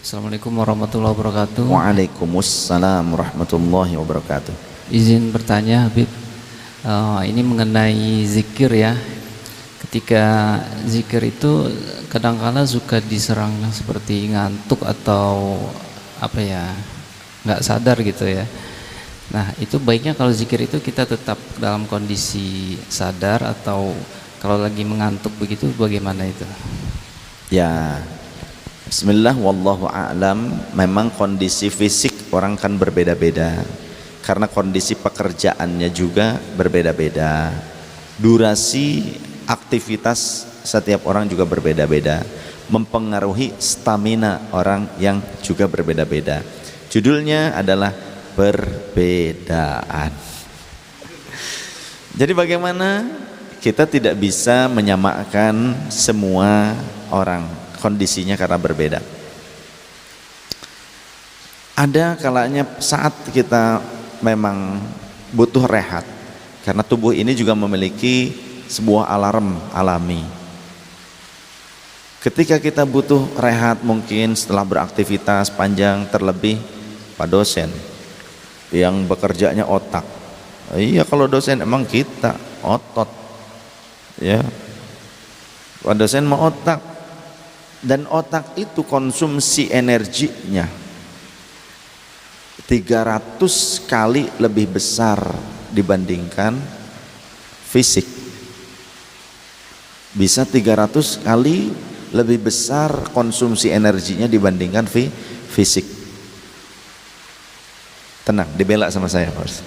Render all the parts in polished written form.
Assalamualaikum warahmatullahi wabarakatuh. Waalaikumsalam warahmatullahi wabarakatuh. Izin bertanya, Habib. Ini mengenai zikir ya. Ketika zikir itu kadang-kala suka diserang seperti ngantuk atau apa ya, nggak sadar gitu ya. Nah, itu baiknya kalau zikir itu kita tetap dalam kondisi sadar atau kalau lagi mengantuk begitu bagaimana itu? Ya, bismillah, wallahu a'lam. Memang kondisi fisik orang kan berbeda-beda, karena kondisi pekerjaannya juga berbeda-beda, durasi aktivitas setiap orang juga berbeda-beda, mempengaruhi stamina orang yang juga berbeda-beda. Judulnya adalah perbedaan. Jadi bagaimana kita tidak bisa menyamakan semua orang, kondisinya karena berbeda. Ada kalanya saat kita memang butuh rehat, karena tubuh ini juga memiliki sebuah alarm alami. Ketika kita butuh rehat, mungkin setelah beraktivitas panjang, terlebih Pak dosen yang bekerjanya otak. Iya, kalau dosen emang kita otot ya. Pak dosen mau otak, dan otak itu konsumsi energinya 300 kali lebih besar dibandingkan fisik. Bisa 300 kali lebih besar konsumsi energinya dibandingkan fisik. Tenang, dibela sama saya, Bos.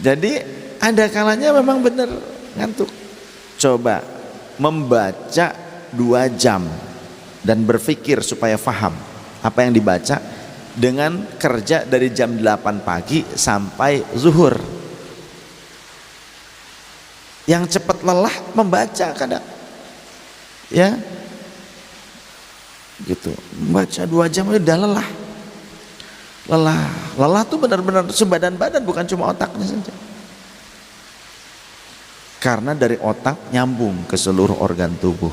Jadi ada kalanya memang benar ngantuk. Coba membaca 2 jam dan berpikir supaya faham apa yang dibaca, dengan kerja dari jam 8 pagi sampai zuhur. Yang cepat lelah membaca kadang ya gitu, membaca 2 jam udah lelah tuh benar-benar sebadan-badan, bukan cuma otaknya saja, karena dari otak nyambung ke seluruh organ tubuh,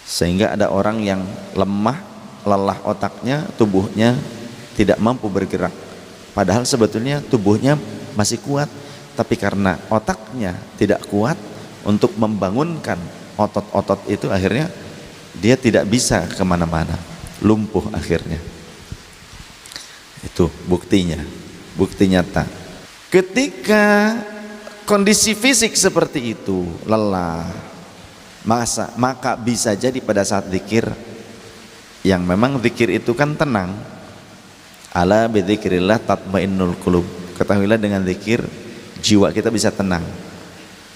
sehingga ada orang yang lemah, lelah otaknya, tubuhnya tidak mampu bergerak, padahal sebetulnya tubuhnya masih kuat, tapi karena otaknya tidak kuat untuk membangunkan otot-otot itu, akhirnya dia tidak bisa kemana-mana, lumpuh akhirnya. Itu buktinya, bukti nyata. Ketika kondisi fisik seperti itu, lelah, maka bisa jadi pada saat zikir, yang memang zikir itu kan tenang, ala bidzikrillah tatmainnul qulub, ketahuilah dengan zikir jiwa kita bisa tenang.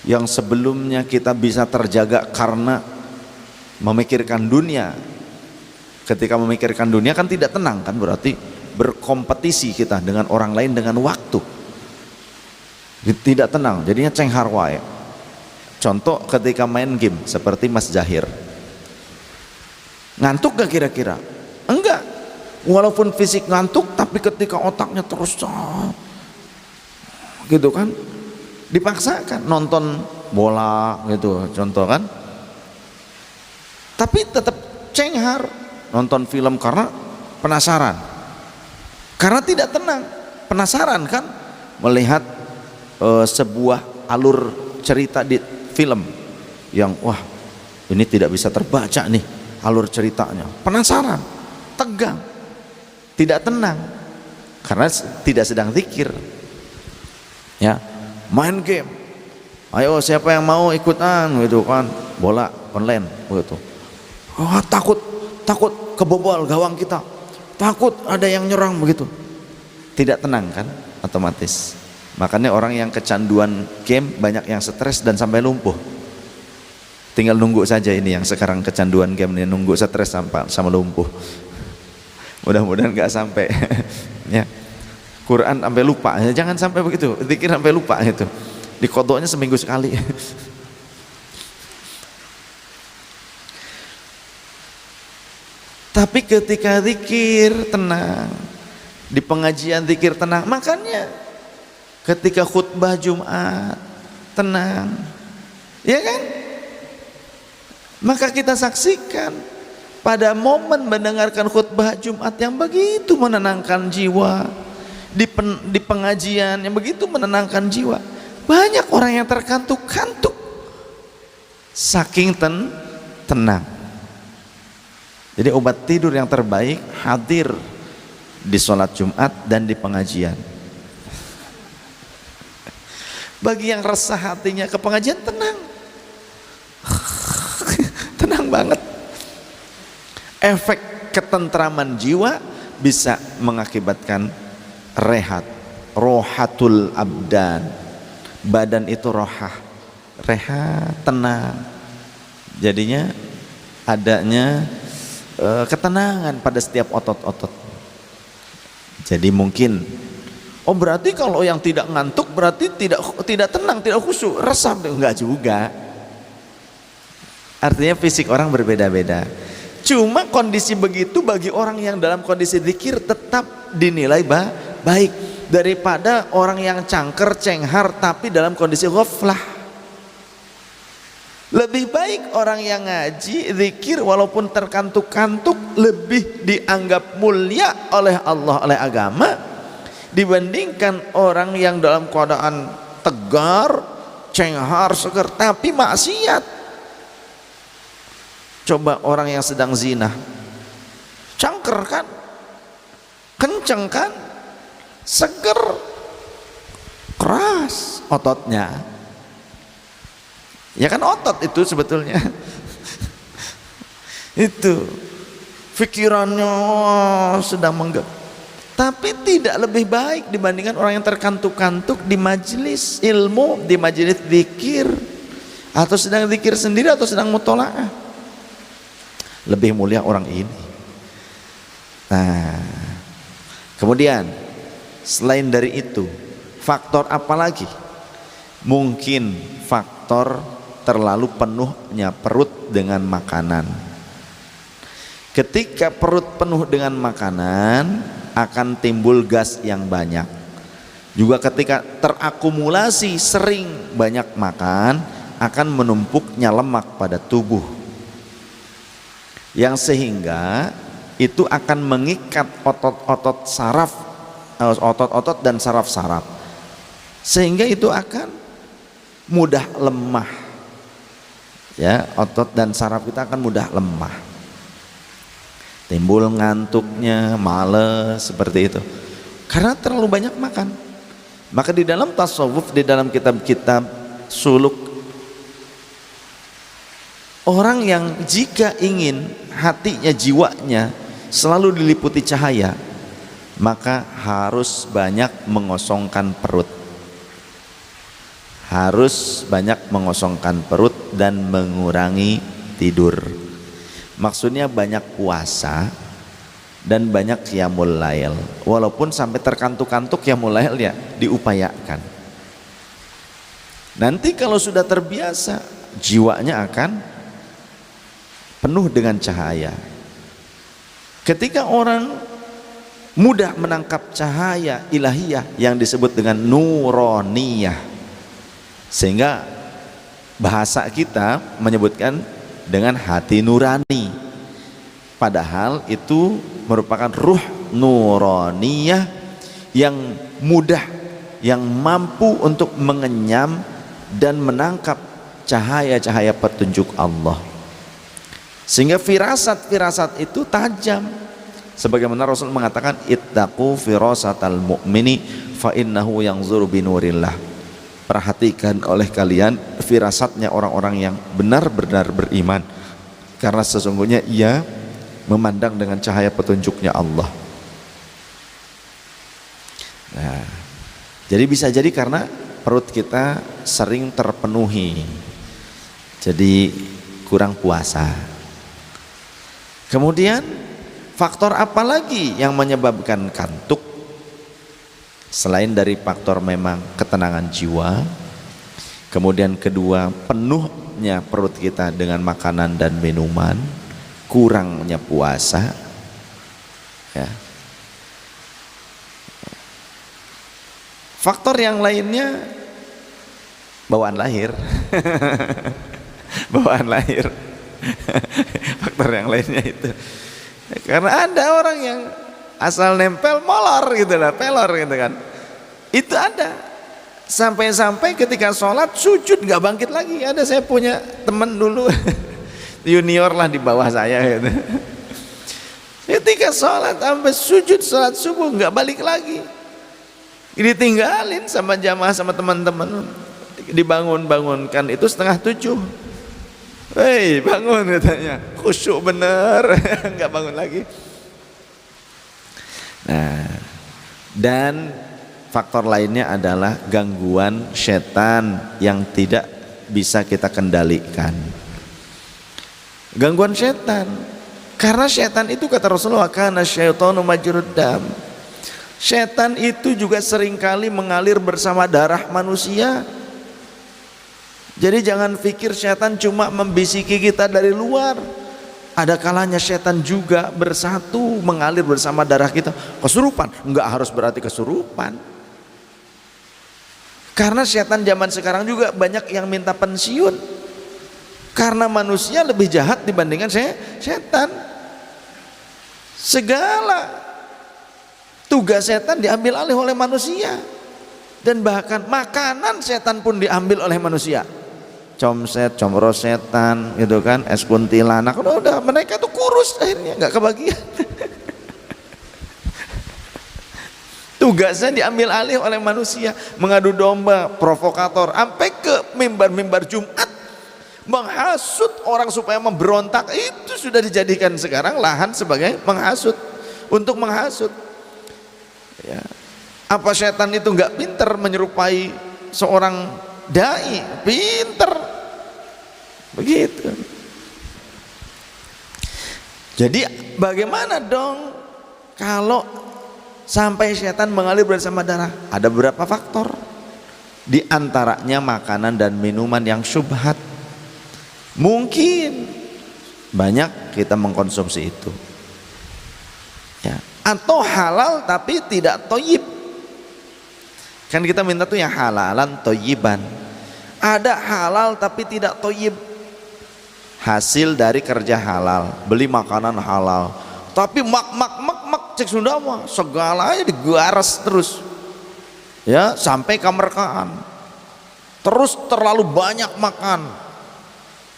Yang sebelumnya kita bisa terjaga karena memikirkan dunia, ketika memikirkan dunia kan tidak tenang kan, berarti berkompetisi kita dengan orang lain dengan waktu, tidak tenang, jadinya cenghar wae. Contoh ketika main game seperti Mas Zahir, ngantuk gak kira-kira? Enggak, walaupun fisik ngantuk, tapi ketika otaknya terus gitu kan, dipaksakan nonton bola gitu contoh kan, tapi tetap cenghar nonton film karena penasaran, karena tidak tenang, penasaran kan melihat sebuah alur cerita di film yang wah ini tidak bisa terbaca nih alur ceritanya, penasaran, tegang, tidak tenang karena tidak sedang zikir ya. Main game, ayo siapa yang mau ikutan gitu kan, bola online gitu. Oh, takut kebobol gawang kita, takut ada yang nyerang begitu, tidak tenang kan, otomatis. Makanya orang yang kecanduan game banyak yang stres dan sampai lumpuh. Tinggal nunggu saja ini yang sekarang kecanduan game ini, nunggu stres sama lumpuh. Mudah-mudahan nggak sampai ya. Quran sampai lupa, jangan sampai begitu, zikir sampai lupa itu, dikodoknya seminggu sekali. Tapi ketika zikir tenang, di pengajian zikir tenang, makanya ketika khutbah Jumat tenang, ya kan? Maka kita saksikan pada momen mendengarkan khutbah Jumat yang begitu menenangkan jiwa, di pengajian yang begitu menenangkan jiwa, banyak orang yang terkantuk-kantuk saking tenang. Jadi obat tidur yang terbaik hadir di sholat Jumat dan di pengajian. Bagi yang resah hatinya ke pengajian, tenang. Tenang banget. Efek ketentraman jiwa bisa mengakibatkan rehat, rohatul abdan. Badan itu rohah, rehat, tenang. Jadinya adanya ketenangan pada setiap otot-otot. Jadi mungkin, oh berarti kalau yang tidak ngantuk berarti tidak tenang, tidak khusyuk, resah. Enggak juga. Artinya fisik orang berbeda-beda. Cuma kondisi begitu bagi orang yang dalam kondisi zikir tetap dinilai baik daripada orang yang cangker, cenghar tapi dalam kondisi ghaflah. Lebih baik orang yang ngaji, zikir walaupun terkantuk-kantuk lebih dianggap mulia oleh Allah, oleh agama, dibandingkan orang yang dalam keadaan tegar, cenghar, seger tapi maksiat. Coba orang yang sedang zina, cangker kan, kenceng kan, seger, keras ototnya. Ya kan otot itu sebetulnya. Itu pikirannya sedang menggerak, tapi tidak lebih baik dibandingkan orang yang terkantuk-kantuk di majelis ilmu, di majelis zikir, atau sedang zikir sendiri atau sedang mutolaah. Lebih mulia orang ini. Nah, kemudian selain dari itu, faktor apa lagi? Mungkin faktor terlalu penuhnya perut dengan makanan. Ketika perut penuh dengan makanan akan timbul gas yang banyak. Juga ketika terakumulasi sering banyak makan akan menumpuknya lemak pada tubuh, yang sehingga itu akan mengikat otot-otot saraf, otot-otot dan saraf-saraf, sehingga itu akan mudah lemah. Ya, otot dan saraf kita akan mudah lemah, timbul ngantuknya, males seperti itu karena terlalu banyak makan. Maka di dalam tasawuf, di dalam kitab-kitab suluk, orang yang jika ingin hatinya, jiwanya selalu diliputi cahaya, maka harus banyak mengosongkan perut. Harus banyak mengosongkan perut dan mengurangi tidur. Maksudnya banyak puasa dan banyak qiyamul lail. Walaupun sampai terkantuk-kantuk qiyamul lail ya diupayakan. Nanti kalau sudah terbiasa, jiwanya akan penuh dengan cahaya. Ketika orang mudah menangkap cahaya ilahiyah yang disebut dengan nuroniyah, sehingga bahasa kita menyebutkan dengan hati nurani, padahal itu merupakan ruh nuroniyah yang mudah, yang mampu untuk mengenyam dan menangkap cahaya-cahaya petunjuk Allah, sehingga firasat-firasat itu tajam. Sebagaimana Rasul mengatakan, ittaqu firasatal mu'mini fa innahu yanzuru binurillah. Perhatikan oleh kalian firasatnya orang-orang yang benar-benar beriman, karena sesungguhnya ia memandang dengan cahaya petunjuknya Allah. Nah, jadi bisa jadi karena perut kita sering terpenuhi, jadi kurang puasa. Kemudian faktor apa lagi yang menyebabkan kantuk? Selain dari faktor memang ketenangan jiwa, kemudian kedua, penuhnya perut kita dengan makanan dan minuman, kurangnya puasa, ya. Faktor yang lainnya bawaan lahir. Bawaan lahir. Faktor yang lainnya itu. Karena ada orang yang asal nempel molor gitu lah, pelor gitu kan. Itu ada. Sampai-sampai ketika sholat sujud nggak bangkit lagi. Ada, saya punya teman dulu junior lah di bawah saya gitu. Ketika sholat sampai sujud sholat subuh nggak balik lagi, ditinggalin sama jamaah sama teman-teman, dibangunkan itu 6:30. Hei bangun katanya, khusyuk bener, nggak bangun lagi. Nah, dan faktor lainnya adalah gangguan setan yang tidak bisa kita kendalikan. Gangguan setan. Karena setan itu kata Rasulullah, kana syaitanu majrud dam. Setan itu juga seringkali mengalir bersama darah manusia. Jadi jangan pikir setan cuma membisiki kita dari luar. Ada kalanya setan juga bersatu mengalir bersama darah kita. Kesurupan, enggak harus berarti kesurupan. Karena setan zaman sekarang juga banyak yang minta pensiun. Karena manusia lebih jahat dibandingkan setan. Segala tugas setan diambil alih oleh manusia, dan bahkan makanan setan pun diambil oleh manusia. Comset, comros setan gitu kan, es kuntilanak, udah mereka tuh kurus akhirnya nggak kebagian. Tugasnya diambil alih oleh manusia, mengadu domba, provokator, sampai ke mimbar-mimbar Jumat menghasut orang supaya memberontak. Itu sudah dijadikan sekarang lahan sebagai menghasut, untuk menghasut ya. Apa setan itu nggak pinter menyerupai seorang dai? Pinter begitu. Jadi bagaimana dong kalau sampai setan mengalir bersama darah? Ada beberapa faktor, di antaranya makanan dan minuman yang syubhat. Mungkin banyak kita mengkonsumsi itu ya. Atau halal tapi tidak toyib. Kan kita minta tuh yang halalan toyiban. Ada halal tapi tidak toyib, hasil dari kerja halal, beli makanan halal, tapi mak cek Sunda mah segalanya digaras terus ya, sampai kemerkaan, terus terlalu banyak makan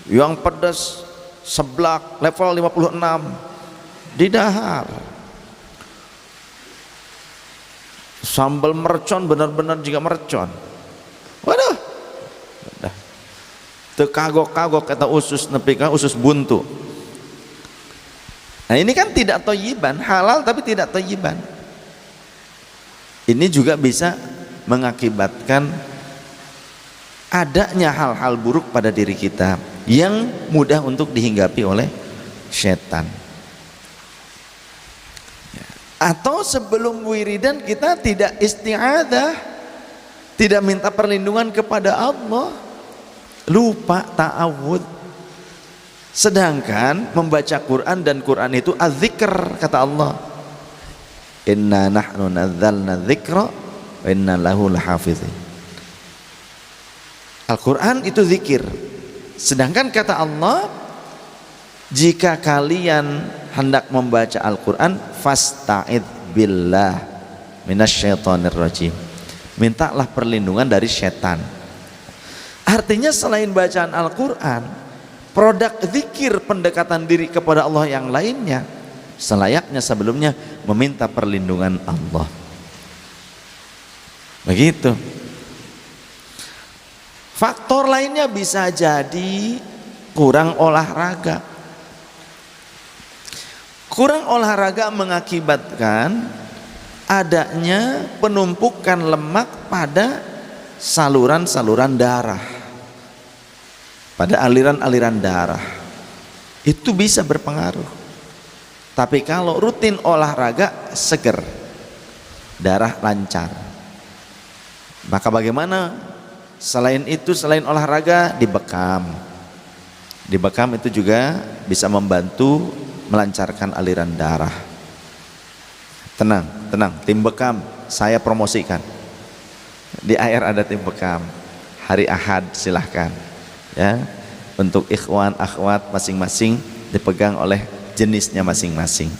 yang pedas seblak level 56 didahar, sambal mercon benar-benar juga mercon, waduh, udah tekagok-kagok kata usus nepika usus buntu. Nah ini kan tidak toyiban, halal tapi tidak toyiban. Ini juga bisa mengakibatkan adanya hal-hal buruk pada diri kita yang mudah untuk dihinggapi oleh setan. Atau sebelum wiridan kita tidak isti'adzah, tidak minta perlindungan kepada Allah, lupa ta'awud. Sedangkan membaca Quran, dan Quran itu az-zikr, kata Allah, inna nahnu nazzalna dzikra wa inna lahu lahafizin. Al-Quran itu zikir. Sedangkan kata Allah, jika kalian hendak membaca Al-Quran, fasta'idz billah minasyaitonir rajim, mintalah perlindungan dari setan. Artinya selain bacaan Al-Quran, produk zikir pendekatan diri kepada Allah yang lainnya selayaknya sebelumnya meminta perlindungan Allah. Begitu. Faktor lainnya bisa jadi kurang olahraga. Kurang olahraga mengakibatkan adanya penumpukan lemak pada saluran-saluran darah, pada aliran-aliran darah. Itu bisa berpengaruh. Tapi kalau rutin olahraga, seger, darah lancar. Maka bagaimana? Selain itu, selain olahraga, dibekam. Dibekam itu juga bisa membantu melancarkan aliran darah. Tenang, tim bekam saya promosikan. Di AR ada tim bekam. Hari Ahad silahkan ya. Untuk ikhwan akhwat masing-masing dipegang oleh jenisnya masing-masing.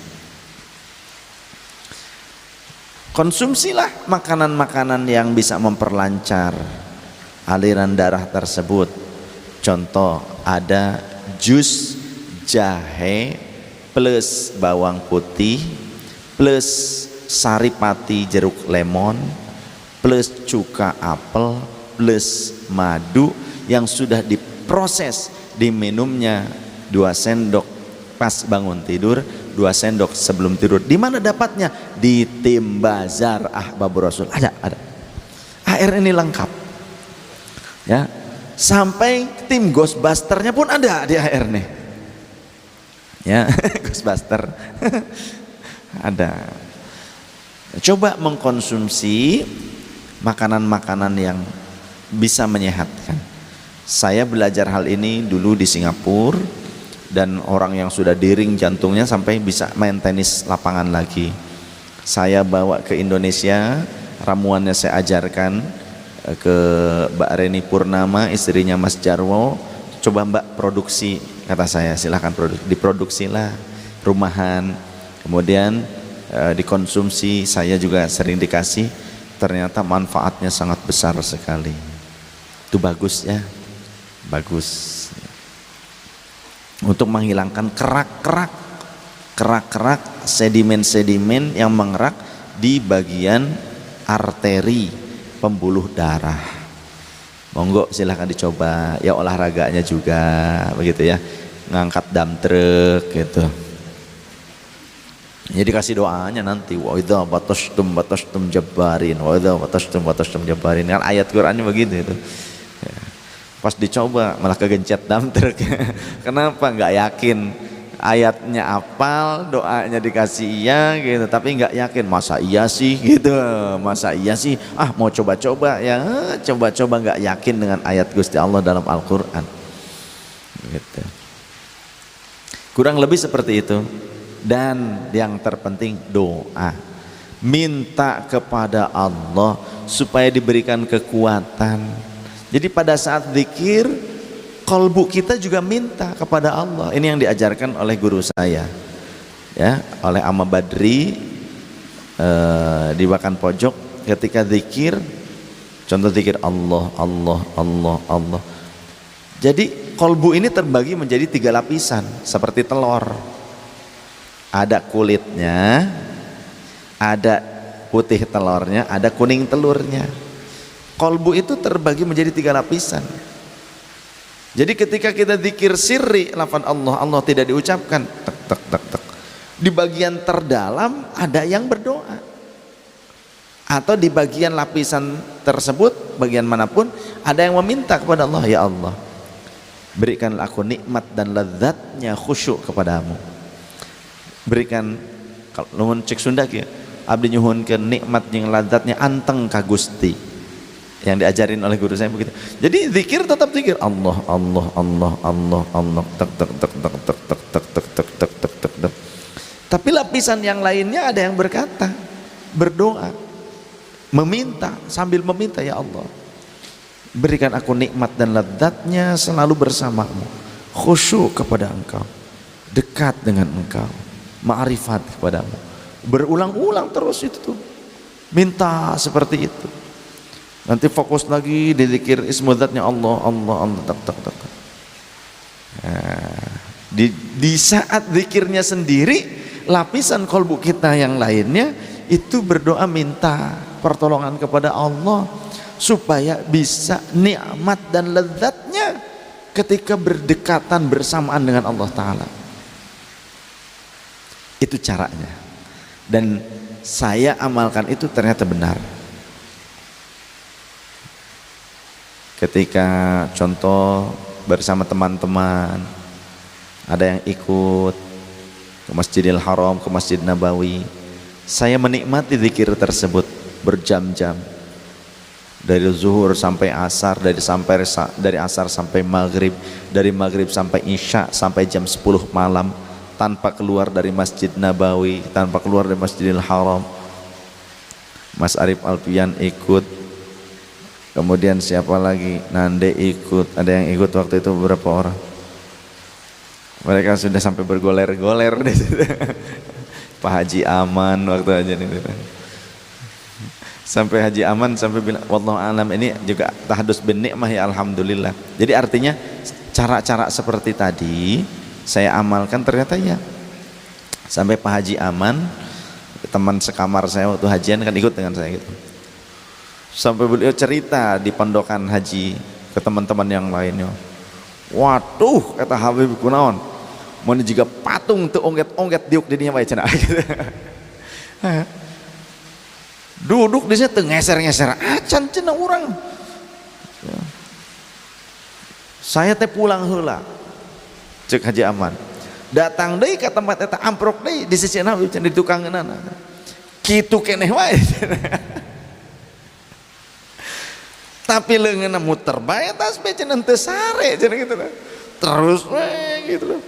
Konsumsilah makanan-makanan yang bisa memperlancar aliran darah tersebut. Contoh, ada jus jahe plus bawang putih plus saripati jeruk lemon plus cuka apel plus madu yang sudah diproses, diminumnya 2 sendok pas bangun tidur, 2 sendok sebelum tidur. Di mana dapatnya? Di tim bazar Ahbabur Rasul. Ada. Air ini lengkap. Ya. Sampai tim Ghostbusternya pun ada di air nih. Ya, Ghostbuster. Ada. Coba mengkonsumsi makanan-makanan yang bisa menyehatkan. Saya belajar hal ini dulu di Singapura, dan orang yang sudah diring jantungnya sampai bisa main tenis lapangan lagi. Saya bawa ke Indonesia, ramuannya saya ajarkan ke Mbak Reni Purnama, istrinya Mas Jarwo. Coba Mbak produksi, kata saya, silahkan diproduksilah rumahan, kemudian dikonsumsi. Saya juga sering dikasih, ternyata manfaatnya sangat besar sekali. Itu bagus ya, bagus untuk menghilangkan kerak-kerak sedimen-sedimen yang mengerak di bagian arteri pembuluh darah. Monggo silahkan dicoba ya, olahraganya juga begitu ya, ngangkat dump truck gitu. Jadi kasih doanya nanti, wa idza batastum jabbarin, wa idza batastum jabbarin, kan ayat Qur'annya begitu itu. Pas dicoba malah kegencet dump truck. Kenapa? Nggak yakin. Ayatnya apal, doanya dikasih iya gitu, tapi nggak yakin. Masa iya sih gitu, masa iya sih, mau coba-coba ya, coba-coba nggak yakin dengan ayat Gusti Allah dalam Al-Quran gitu. Kurang lebih seperti itu. Dan yang terpenting doa, minta kepada Allah supaya diberikan kekuatan. Jadi pada saat zikir, kalbu kita juga minta kepada Allah. Ini yang diajarkan oleh guru saya, ya, oleh Amma Badri di Bakan Pojok. Ketika zikir, contoh zikir Allah, Allah, Allah, Allah. Jadi kalbu ini terbagi menjadi 3 lapisan, seperti telur. Ada kulitnya, ada putih telurnya, ada kuning telurnya. Kalbu itu terbagi menjadi 3 lapisan. Jadi ketika kita zikir sirri, lafaz Allah, Allah tidak diucapkan, tek tek tek tek. Di bagian terdalam ada yang berdoa. Atau di bagian lapisan tersebut, bagian manapun, ada yang meminta kepada Allah, ya Allah, berikanlah aku nikmat dan lezatnya khusyuk kepadamu. Berikan, kalau nuhun cek Sunda ya, abdi nyuhunkeun nikmat jeung lezatnya anteng ka Gusti. Yang diajarin oleh guru saya begitu. Jadi zikir tetap zikir Allah, Allah, Allah, Allah, Allah, tek tek tek tek tek tek tek tek tek tek tek tek tek. Tapi lapisan yang lainnya ada yang berkata, berdoa, meminta, sambil meminta, ya Allah, berikan aku nikmat dan lezatnya selalu bersamamu, khusyuk kepada Engkau, dekat dengan Engkau, ma'rifat kepadamu. Berulang-ulang terus itu tuh, minta seperti itu. Nanti fokus lagi di zikir ismu dzatnya Allah, Allah, Allah, tak tak tak. Nah, di saat zikirnya sendiri, lapisan kolbu kita yang lainnya itu berdoa minta pertolongan kepada Allah supaya bisa nikmat dan lezatnya ketika berdekatan bersamaan dengan Allah Ta'ala. Itu caranya, dan saya amalkan itu, ternyata benar. Ketika contoh bersama teman-teman, ada yang ikut ke Masjidil Haram, ke Masjid Nabawi, saya menikmati zikir tersebut berjam-jam, dari zuhur sampai asar, dari asar sampai maghrib, dari maghrib sampai isya, sampai jam 10 malam, tanpa keluar dari Masjid Nabawi, tanpa keluar dari Masjidil Haram. Mas Arif Alfian ikut, Kemudian siapa lagi? Nande ikut, ada yang ikut waktu itu beberapa orang. Mereka sudah sampai bergoler-goler di situ. Pak Haji Aman waktu aja itu. Sampai Haji Aman sampai bilang, wallahu alam, ini juga tahdus bin nikmah ya alhamdulillah. Jadi artinya cara-cara seperti tadi saya amalkan ternyata ya. Sampai Pak Haji Aman, teman sekamar saya waktu hajian kan ikut dengan saya gitu. Sampai beliau cerita di pondokan haji ke teman-teman yang lainnya. Waduh, kata Habib kunaon, mun juga patung teu ongget-ongget diuk di dinya bae cenah. Duduk di situ ngeser-ngeser acan cenah urang. Saya teh pulang heula. Cek Haji Aman. Datang deui ka tempat eta amprok deui di sisina di tukangeunana. Kitu keneh wae. Tapi leungeunna muter bae tas bae cenah teu sare cenah gitu. Terus gitu loh.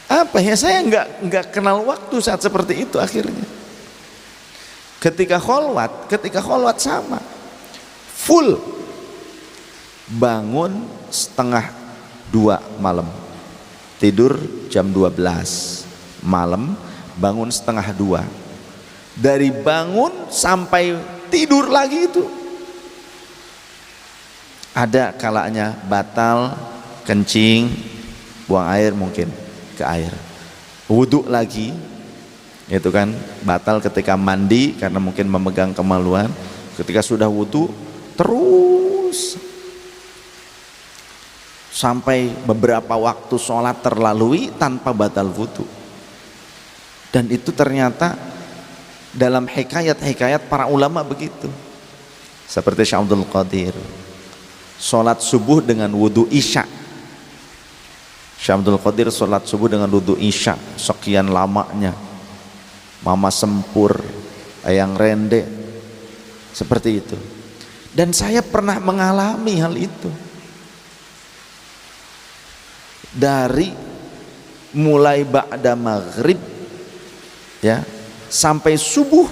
Apa ya, saya enggak kenal waktu saat seperti itu akhirnya. Ketika kholwat sama. Full. Bangun 1:30 malam. Tidur jam 12 malam, bangun 1:30. Dari bangun sampai tidur lagi itu ada kalanya batal, kencing, buang air mungkin ke air, wudhu lagi, itu kan batal ketika mandi karena mungkin memegang kemaluan. Ketika sudah wudhu terus sampai beberapa waktu sholat terlalui tanpa batal wudhu. Dan itu ternyata dalam hikayat-hikayat para ulama begitu. Seperti Syekh Abdul Qadir, sholat subuh dengan wudhu isya. Syekh Abdul Qadir sholat subuh dengan wudhu isya, sekian lamanya. Mama Sempur, Ayang Rende, seperti itu. Dan saya pernah mengalami hal itu. Dari mulai ba'da maghrib ya sampai subuh,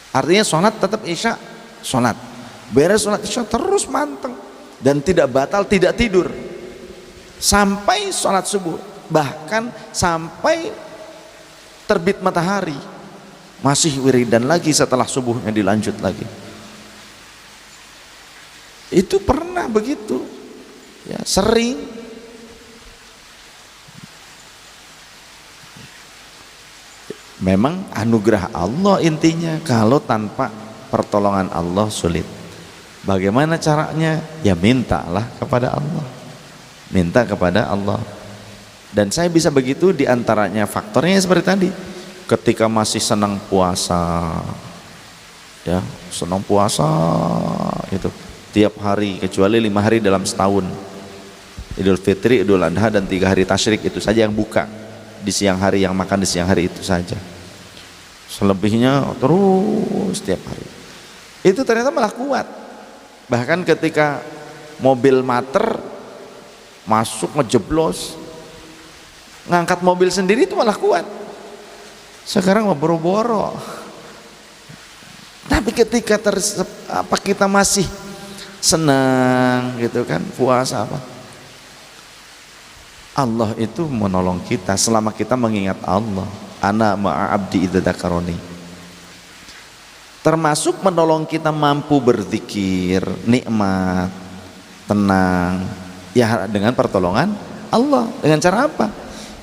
artinya sholat tetap isya, sholat beres sholat isya terus manteng dan tidak batal, tidak tidur sampai sholat subuh, bahkan sampai terbit matahari masih wiridan lagi, setelah subuhnya dilanjut lagi. Itu pernah begitu ya, sering. Memang anugerah Allah intinya. Kalau tanpa pertolongan Allah sulit. Bagaimana caranya? Ya mintalah kepada Allah, minta kepada Allah. Dan saya bisa begitu diantaranya faktornya seperti tadi. Ketika masih senang puasa ya, senang puasa itu tiap hari kecuali 5 hari dalam setahun, Idul Fitri, Idul Adha, dan 3 hari tasyrik, itu saja yang buka di siang hari, yang makan di siang hari itu saja. Selebihnya terus setiap hari. Itu ternyata malah kuat. Bahkan ketika mobil mater masuk ngejeblos, ngangkat mobil sendiri itu malah kuat. Sekarang mau boro-boro. Tapi ketika kita masih senang gitu kan, puasa apa, Allah itu menolong kita selama kita mengingat Allah. Ana ma'abdi idza dzakaroni. Termasuk menolong kita mampu berzikir, nikmat, tenang ya dengan pertolongan Allah. Dengan cara apa?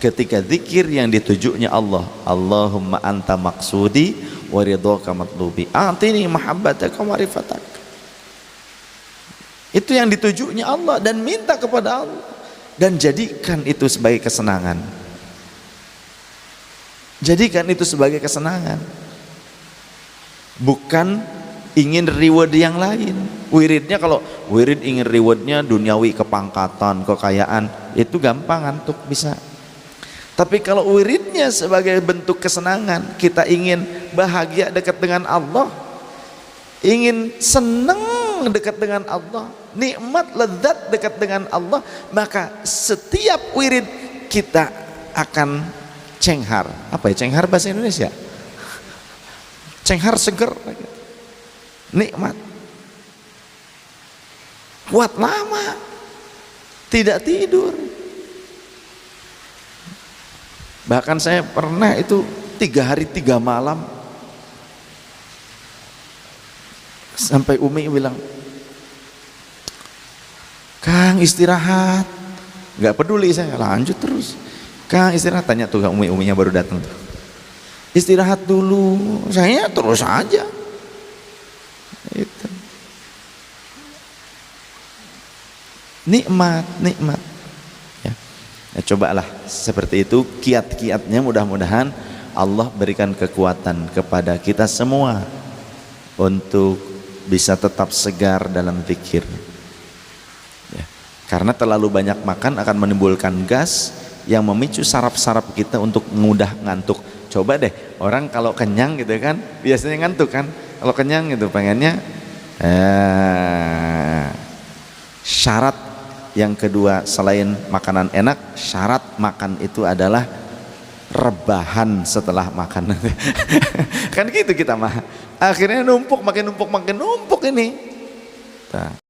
Ketika zikir yang ditujunya Allah, Allahumma anta maksudi wa ridhaka matlubi, atini mahabbataka wa rifatak. Itu yang ditujunya Allah, dan minta kepada Allah, dan jadikan itu sebagai kesenangan. Jadikan itu sebagai kesenangan, bukan ingin reward yang lain. Wiridnya, kalau wirid ingin rewardnya duniawi, kepangkatan, kekayaan, itu gampang ngantuk bisa. Tapi kalau wiridnya sebagai bentuk kesenangan, kita ingin bahagia dekat dengan Allah, ingin senang dekat dengan Allah, nikmat lezat dekat dengan Allah, maka setiap wirid kita akan cenghar. Apa ya cenghar bahasa Indonesia? Cenghar, seger. nikmat. Kuat lama, tidak tidur. Bahkan saya pernah itu 3 hari 3 malam, sampai Umi bilang, Kang istirahat. Nggak peduli, saya lanjut terus. Kang istirahat, tanya tuh Uminya baru datang tuh. Istirahat dulu, saya terus aja. Itu. Nikmat. Ya. Ya, cobalah seperti itu kiat-kiatnya, mudah-mudahan Allah berikan kekuatan kepada kita semua untuk bisa tetap segar dalam zikir. Ya. Karena terlalu banyak makan akan menimbulkan gas yang memicu saraf-saraf kita untuk mudah ngantuk. Coba deh, orang kalau kenyang gitu kan, biasanya ngantuk kan. Kalau kenyang gitu pengennya syarat yang kedua selain makanan enak, syarat makan itu adalah rebahan setelah makan. Kan gitu kita mah. Akhirnya makin numpuk ini. Nah,